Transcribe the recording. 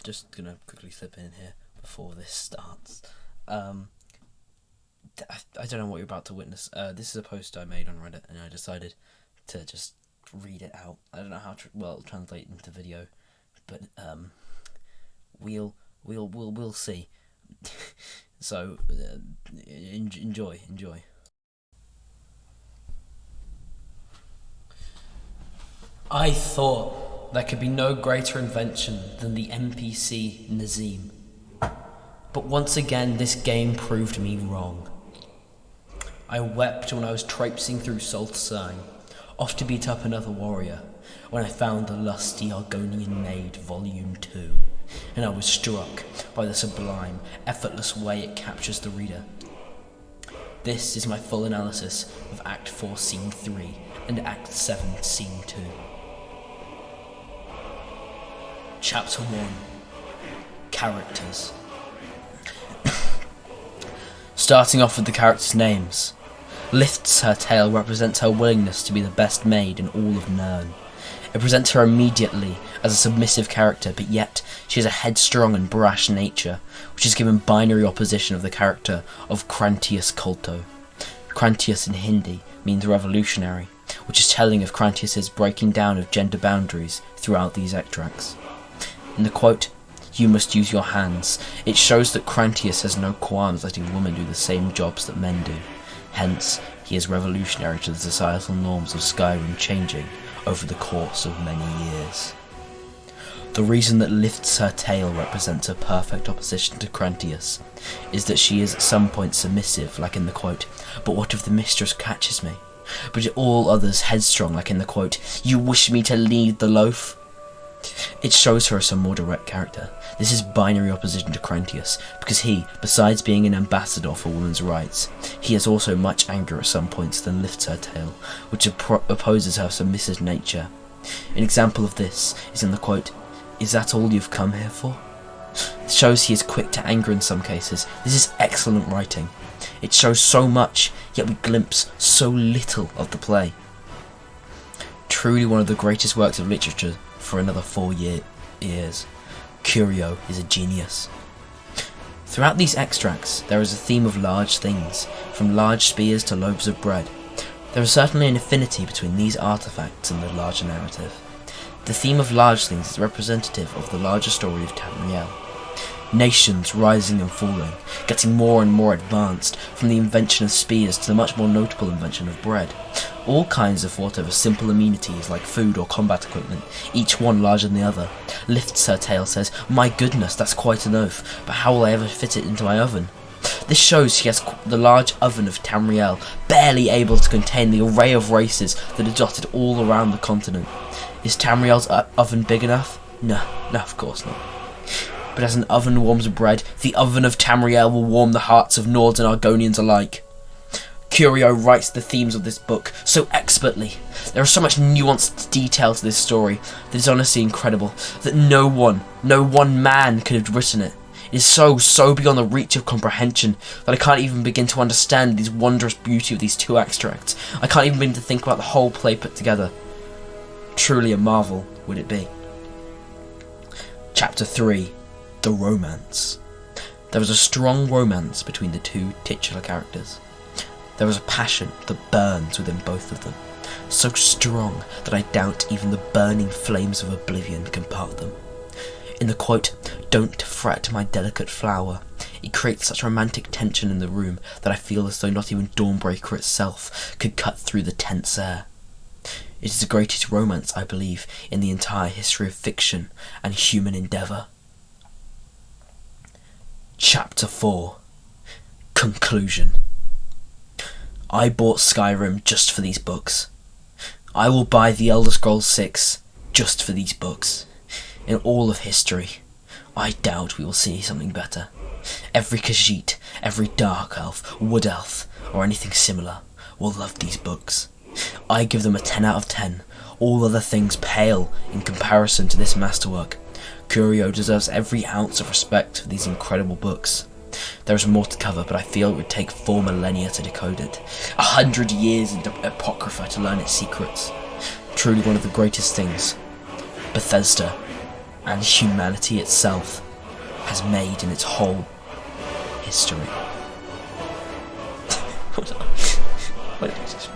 Just gonna quickly slip in here before this starts. I don't know what you're about to witness. This is a post I made on Reddit, and I decided to just read it out. I don't know how to translate into video, but we'll see. So enjoy. I thought there could be no greater invention than the NPC Nazim. But once again, this game proved me wrong. I wept when I was traipsing through Saltzheim, off to beat up another warrior, when I found the Lusty Argonian Maid Volume 2, and I was struck by the sublime, effortless way it captures the reader. This is my full analysis of Act 4 Scene 3 and Act 7 Scene 2. Chapter 1. Characters. Starting off with the characters' names. Lifts her tail represents her willingness to be the best maid in all of Nirn. It presents her immediately as a submissive character, but yet she has a headstrong and brash nature, which is given binary opposition of the character of Crantius Colto. Crantius in Hindi means revolutionary, which is telling of Crantius's breaking down of gender boundaries throughout these extracts. In the quote, "You must use your hands," it shows that Crantius has no qualms letting women do the same jobs that men do. Hence, he is revolutionary to the societal norms of Skyrim changing over the course of many years. The reason that Lifts her tail represents a perfect opposition to Crantius is that she is at some point submissive, like in the quote, "But what if the mistress catches me?" But all others headstrong, like in the quote, "You wish me to lead the loaf?" It shows her as a more direct character. This is binary opposition to Crantius, because he, besides being an ambassador for women's rights, he has also much anger at some points than Lifts her tail, which opposes her submissive nature. An example of this is in the quote, "Is that all you've come here for?" It shows he is quick to anger in some cases. This is excellent writing. It shows so much, yet we glimpse so little of the play. Truly one of the greatest works of literature for another 4 years. Curio is a genius. Throughout these extracts, there is a theme of large things, from large spears to loaves of bread. There is certainly an affinity between these artifacts and the larger narrative. The theme of large things is representative of the larger story of Tamriel. Nations rising and falling, getting more and more advanced, from the invention of spears to the much more notable invention of bread. All kinds are thought of as simple amenities like food or combat equipment, each one larger than the other. Lifts her tail says, "My goodness, that's quite an oaf, but how will I ever fit it into my oven?" This shows she has the large oven of Tamriel, barely able to contain the array of races that are dotted all around the continent. Is Tamriel's oven big enough? No, of course not. But as an oven warms bread, the oven of Tamriel will warm the hearts of Nords and Argonians alike. Curio writes the themes of this book so expertly. There is so much nuanced detail to this story that is honestly incredible, that no one man could have written it. It is so beyond the reach of comprehension that I can't even begin to understand the wondrous beauty of these two extracts. I can't even begin to think about the whole play put together. Truly a marvel would it be. Chapter 3. The Romance. There is a strong romance between the two titular characters. There is a passion that burns within both of them, so strong that I doubt even the burning flames of Oblivion can part them. In the quote, "Don't fret, my delicate flower," it creates such romantic tension in the room that I feel as though not even Dawnbreaker itself could cut through the tense air. It is the greatest romance, I believe, in the entire history of fiction and human endeavour. Chapter 4. Conclusion. I bought Skyrim just for these books. I will buy The Elder Scrolls 6 just for these books. In all of history, I doubt we will see something better. Every Khajiit, every Dark Elf, Wood Elf, or anything similar will love these books. I give them a 10 out of 10. All other things pale in comparison to this masterwork. Curio deserves every ounce of respect for these incredible books. There is more to cover, but I feel it would take 4 millennia to decode it. 100 years into Apocrypha to learn its secrets. Truly one of the greatest things Bethesda and humanity itself has made in its whole history. What did I just